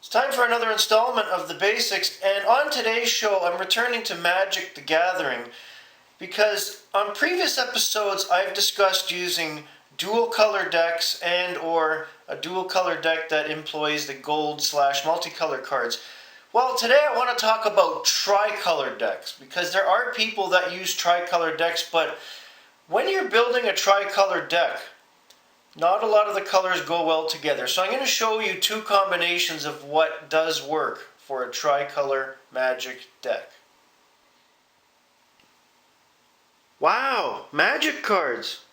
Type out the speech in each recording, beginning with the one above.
It's time for another installment of the basics, and on today's show I'm returning to Magic the Gathering because on previous episodes I've discussed using dual color decks and or a dual color deck that employs the gold / multicolor cards. Well, today I want to talk about tricolor decks because there are people that use tricolor decks, but when you're building a tricolor deck, not a lot of the colors go well together. So I'm going to show you two combinations of what does work for a tricolor Magic deck. Wow, Magic cards!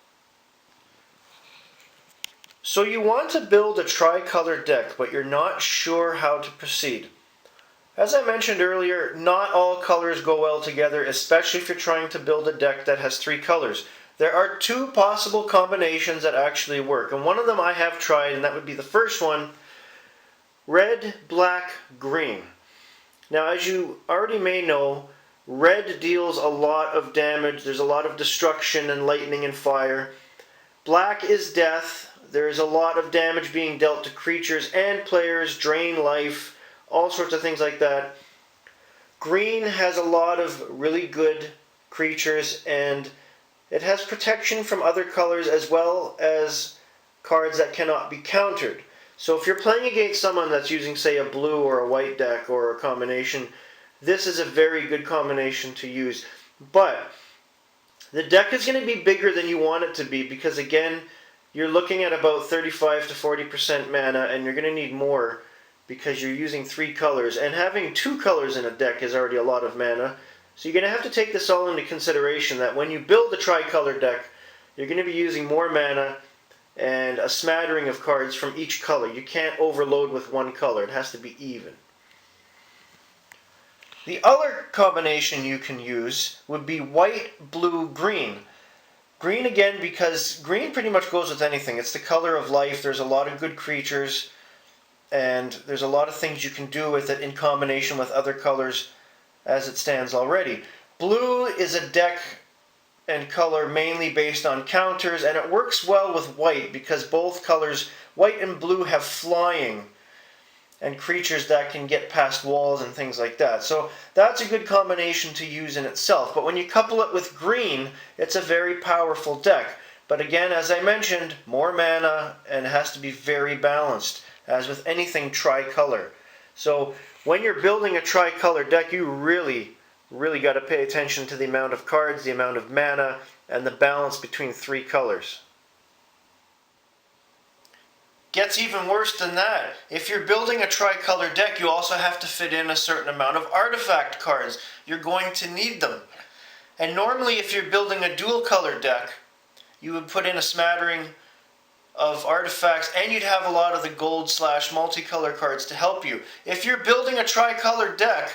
So you want to build a tricolor deck, but you're not sure how to proceed. As I mentioned earlier, not all colors go well together, especially if you're trying to build a deck that has three colors. There are two possible combinations that actually work, and one of them I have tried, and that would be the first one, red, black, green. Now, as you already may know, red deals a lot of damage. There's a lot of destruction and lightning and fire. Black is death. There's a lot of damage being dealt to creatures and players, drain life, all sorts of things like that. Green has a lot of really good creatures, and it has protection from other colors as well as cards that cannot be countered. So if you're playing against someone that's using, say, a blue or a white deck or a combination, this is a very good combination to use. But the deck is going to be bigger than you want it to be because, again, you're looking at about 35 to 40% mana, and you're going to need more because you're using three colors. And having two colors in a deck is already a lot of mana. So you're going to have to take this all into consideration, that when you build a tricolor deck, you're going to be using more mana and a smattering of cards from each color. You can't overload with one color. It has to be even. The other combination you can use would be white, blue, green. Green again because green pretty much goes with anything. It's the color of life. There's a lot of good creatures, and there's a lot of things you can do with it in combination with other colors as it stands already. Blue is a deck and color mainly based on counters, and it works well with white because both colors, white and blue, have flying and creatures that can get past walls and things like that. So that's a good combination to use in itself. But when you couple it with green, it's a very powerful deck. But again, as I mentioned, more mana, and it has to be very balanced, as with anything tricolor. So when you're building a tricolor deck, you really got to pay attention to the amount of cards, the amount of mana, and the balance between three colors. Gets even worse than that. If you're building a tricolor deck, you also have to fit in a certain amount of artifact cards. You're going to need them. And normally if you're building a dual color deck, you would put in a smattering of artifacts, and you'd have a lot of the gold / multicolor cards to help you. If you're building a tricolor deck,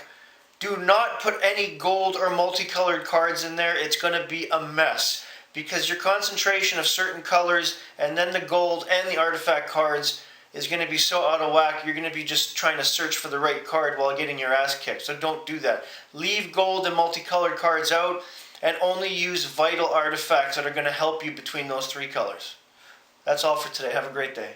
do not put any gold or multicolored cards in there. It's going to be a mess because your concentration of certain colors and then the gold and the artifact cards is going to be so out of whack, you're going to be just trying to search for the right card while getting your ass kicked. So don't do that. Leave gold and multicolored cards out and only use vital artifacts that are going to help you between those three colors. That's all for today. Have a great day.